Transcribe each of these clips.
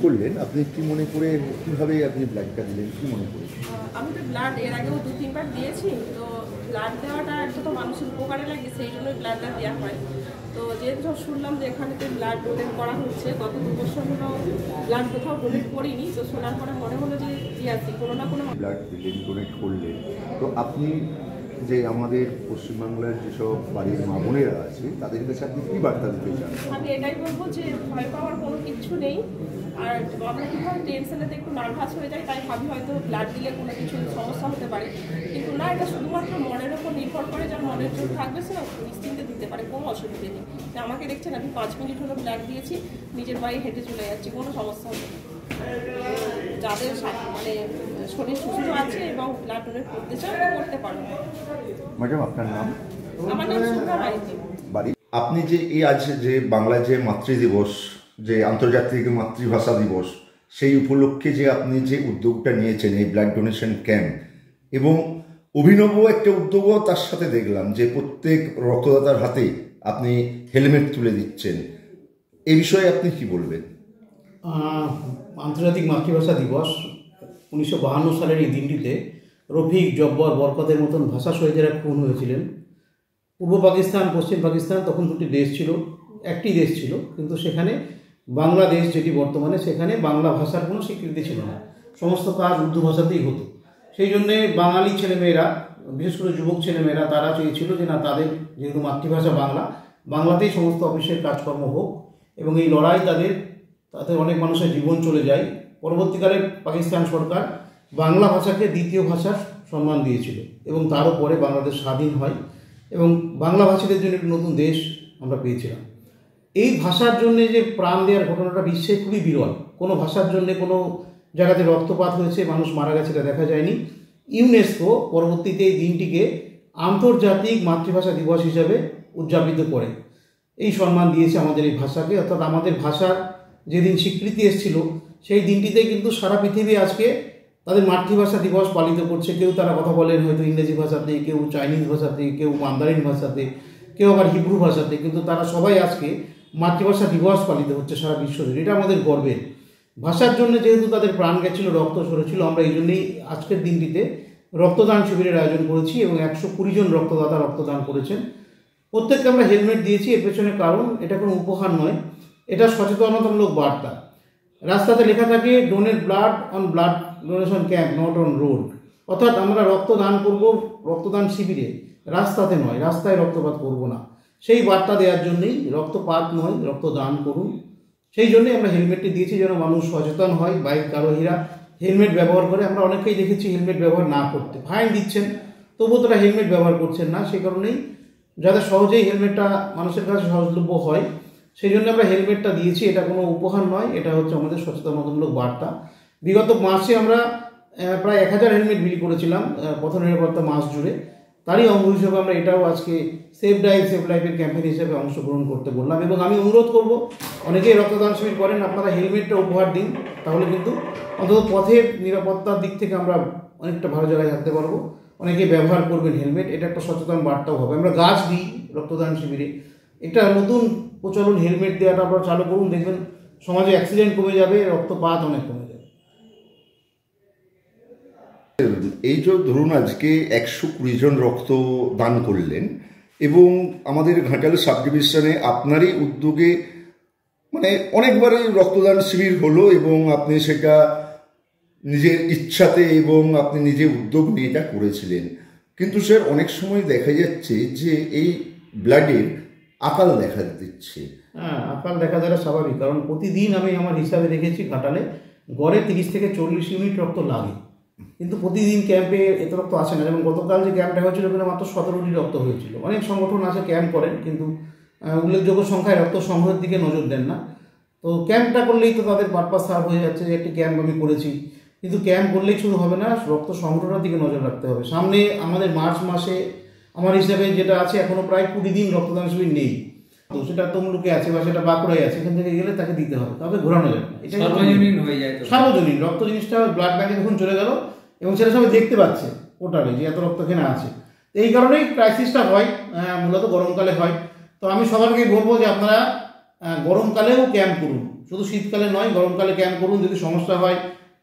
করলেন আপনি কি মনে করে কিভাবে আপনি ব্লাডটা দিলেন কি মনে করে? আমি তো ব্লাড এর আগেও 2-3 বার দিয়েছি। তো ব্লাড দেওয়াটা একটা তো মানুষের উপকারে লাগে, সেই জন্যই ব্লাডটা দেওয়া হয়। তো যেহেতু শুনলাম যে এখানে তো ব্লাড ডোনেট করা হচ্ছে, গত 2 বছর হলো ব্লাড কোথাও ডোনেট করিনি। তো শোনার পরে মনে হলো যে দিয়ে আসি কোনো না কোনো ব্লাড দিলেন, ডোনেট করলেন। তো আপনি যে আমাদের পশ্চিমবাংলার যেসব বাড়ির মা বোনেরা আছে তাদের কাছে আপনি কী বার্তা দিতে চান? আমি এটাই বলবো যে ভয় পাওয়ার কোনো কিছু নেই। আর আমরা কীভাবে টেনশনেতে একটু নার্ভাস হয়ে যাই, তাই ভাবি হয়তো ব্লাড দিলে কোনো কিছু সমস্যা হতে পারে, কিন্তু না, এটা শুধুমাত্র মনের ওপর নির্ভর করে। যার মনের জোর থাকবে সে নিশ্চিন্তে দিতে পারে, কোনো অসুবিধে নেই। আমাকে দেখছেন আমি 5 মিনিট হলো ব্লাড দিয়েছি, নিজের বাড়ি হেঁটে চলে যাচ্ছি, কোনো সমস্যা হবে না। যাদের মানে শরীর সুস্থ আছে এবং ব্লাড ডোনেট করতে চায় তো করতে পারবে। ম্যাডাম আপনার নাম? আমার নাম সুধা মাইতি। বাড়ি আপনি যে এই আজ যে বাংলা যে মাতৃদিবস, যে আন্তর্জাতিক মাতৃভাষা দিবস, সেই উপলক্ষে যে আপনি যে উদ্যোগটা নিয়েছেন এই ব্লাড ডোনেশন ক্যাম্প, এবং অভিনব একটা উদ্যোগও তার সাথে দেখলাম যে প্রত্যেক রক্তদাতার হাতে আপনি হেলমেট তুলে দিচ্ছেন, এই বিষয়ে আপনি কি বলবেন? আন্তর্জাতিক মাতৃভাষা দিবস 1952 সালের এই দিনটিতে রফিক, জব্বর, বরকতের মতন ভাষা শহীদেরা খুন হয়েছিলেন। পূর্ব পাকিস্তান, পশ্চিম পাকিস্তান তখন দুটি দেশ ছিল, একটি দেশ ছিল, কিন্তু সেখানে বাংলাদেশ যেটি বর্তমানে, সেখানে বাংলা ভাষার কোনো স্বীকৃতি ছিল না, সমস্ত কাজ উর্দু ভাষাতেই হতো। সেই জন্যে বাঙালি ছেলেমেয়েরা, বিশেষ করে যুবক ছেলেমেয়েরা, তারা চেয়েছিল যে না, তাদের যেহেতু মাতৃভাষা বাংলা, বাংলাতেই সমস্ত অফিসের কাজকর্ম হোক, এবং এই লড়াই তাতে অনেক মানুষের জীবন চলে যায়। পরবর্তীকালে পাকিস্তান সরকার বাংলা ভাষাকে দ্বিতীয় ভাষার সম্মান দিয়েছিল, এবং তারও পরে বাংলাদেশ স্বাধীন হয় এবং বাংলা ভাষীদের জন্য একটি নতুন দেশ আমরা পেয়েছিলাম। এই ভাষার জন্য যে প্রাণ দেওয়ার ঘটনাটা বিশ্বে খুবই বিরল। কোনো ভাষার জন্য কোনো জায়গাতে রক্তপাত হয়েছে, মানুষ মারা গেছে, এটা দেখা যায়নি। ইউনেস্কো পরবর্তীতে এই দিনটিকে আন্তর্জাতিক মাতৃভাষা দিবস হিসাবে উদযাপিত করে এই সম্মান দিয়েছে আমাদের এই ভাষাকে। অর্থাৎ আমাদের ভাষার যেদিন স্বীকৃতি এসেছিল সেই দিনটিতে কিন্তু সারা পৃথিবী আজকে তাদের মাতৃভাষা দিবস পালিত করছে। কেউ তারা কথা বলেন হয়তো ইংরেজি ভাষাতে, কেউ চাইনিজ ভাষাতে, কেউ মান্দারিন ভাষাতে, কেউ আবার হিব্রু ভাষাতে, কিন্তু তারা সবাই আজকে মাতৃভাষা দিবস পালিত হচ্ছে সারা বিশ্বজুড়ে। এটা আমাদের গর্বের। ভাষার জন্য যেহেতু তাদের প্রাণ গেছিল, রক্ত ঝরেছিল, আমরা এই জন্যই আজকের দিনটিতে রক্তদান শিবিরের আয়োজন করেছি এবং 120 জন রক্তদাতা রক্তদান করেছেন। প্রত্যেককে আমরা হেলমেট দিয়েছি। এর পেছনে কারণ, এটা কোনো উপহার নয়, এটা সচেতনতামূলক বার্তা। রাস্তাতে লেখা থাকে donate blood on blood donation camp, not on road. অর্থাৎ আমরা রক্তদান করব রক্তদান শিবিরে, রাস্তাতে নয়, রাস্তায় রক্তপাত করব না। সেই বার্তা দেওয়ার জন্যই রক্তপাত নয়, রক্তদান করুন। সেই জন্যই আমরা হেলমেটটি দিয়েছি, যেন মানুষ সচেতন হয়। বাইক আরোহীরা হেলমেট ব্যবহার করে, আমরা অনেকেই দেখেছি হেলমেট ব্যবহার না করতে, ফাইন দিচ্ছেন, তবুও তারা হেলমেট ব্যবহার করছেন না। সেই কারণেই যাতে সহজেই হেলমেটটা মানুষের কাছে সহজলভ্য হয়, সেই জন্য আমরা হেলমেটটা দিয়েছি। এটা কোনো উপহার নয়, এটা হচ্ছে আমাদের সচেতনতামূলক বার্তা। বিগত মাসে আমরা প্রায় 1000 হেলমেট বিলি করেছিলাম পথ নিরাপত্তা মাস জুড়ে। তারই অঙ্গ হিসেবে আমরা এটাও আজকে সেভ ড্রাইভ সেভ লাইফের ক্যাম্পেইন হিসেবে অংশগ্রহণ করতে বললাম। এবং আমি অনুরোধ করব, অনেকেই রক্তদান শিবির করেন, আপনারা হেলমেটটা উপহার দিন, তাহলে কিন্তু অন্তত পথের নিরাপত্তার দিক থেকে আমরা অনেকটা ভালো জায়গায় থাকতে পারবো। অনেকেই ব্যবহার করবেন হেলমেট, এটা একটা সচেতন বার্তাও হবে। আমরা গাছ দিই রক্তদান শিবিরে, এটা নতুন প্রচলন, হেলমেট দেওয়াটা আপনারা চালু করুন, দেখবেন সমাজে অ্যাক্সিডেন্ট কমে যাবে, রক্তপাত অনেক কমে যাবে। এই যে ধরুন আজকে 120 জন রক্ত দান করলেন, এবং আমাদের ঘাটাল সাব ডিভিশনে আপনারই উদ্যোগে মানে অনেকবারই রক্তদান শিবির হলো, এবং আপনি সেটা নিজের ইচ্ছাতে এবং আপনি নিজে উদ্যোগ নিয়ে এটা করেছিলেন। কিন্তু স্যার অনেক সময় দেখা যাচ্ছে যে এই ব্লাডের আকাল দেখা দিচ্ছে। হ্যাঁ, আকাল দেখা দেওয়া স্বাভাবিক, কারণ প্রতিদিন আমি আমার হিসাবে দেখেছি ঘাটালে গড়ে 30 থেকে 40 ইউনিট রক্ত লাগে, কিন্তু প্রতিদিন ক্যাম্পে এত রক্ত আসে না। যেমন গতকাল যে ক্যাম্পটা হয়েছিল ওখানে মাত্র 17টি রক্ত হয়েছিল। অনেক সংগঠন আছে ক্যাম্প করেন, কিন্তু উল্লেখযোগ্য সংখ্যায় রক্ত সংগ্রহের দিকে নজর দেন না। তো ক্যাম্পটা করলেই তো তাদের পারপাস সার্ভ হয়ে যাচ্ছে যে একটি ক্যাম্প আমি করেছি, কিন্তু ক্যাম্প করলেই শুধু হবে না, রক্ত সংগ্রহের দিকে নজর রাখতে হবে। সামনে আমাদের মার্চ মাসে আমার হিসাবে যেটা আছে, এখনও প্রায় 20 দিন রক্তদান শিবির নেই। তো সেটা তমলুকে আছে বা সেটা বাঁকুড়ায় আছে, এখান থেকে গেলে তাকে দিতে হবে, তবে ঘোরানো যাবে না। এটা সার্বজনীন হয়ে যায়। সার্বজনীন রক্ত জিনিসটা ব্লাড ব্যাঙ্কে যখন চলে গেল, এবং সেটা সবাই দেখতে পাচ্ছে পোর্টালে যে এত রক্ত এখানে আছে। এই কারণেই ক্রাইসিসটা হয়, মূলত গরমকালে হয়। তো আমি সবাইকে বলবো যে আপনারা গরমকালেও ক্যাম্প করুন, শুধু শীতকালে নয়, গরমকালে ক্যাম্প করুন। যদি সমস্যা হয়,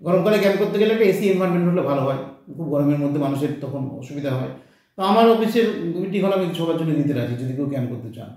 গরমকালে ক্যাম্প করতে গেলে একটা এসি এনভায়রনমেন্ট হলে ভালো হয়, খুব গরমের মধ্যে মানুষের তখন অসুবিধা হয়। তো আমার অফিসের মিটিং হল, আমি সবার জন্য দিতে রাখি যদি কেউ ক্যাম্প করতে চান।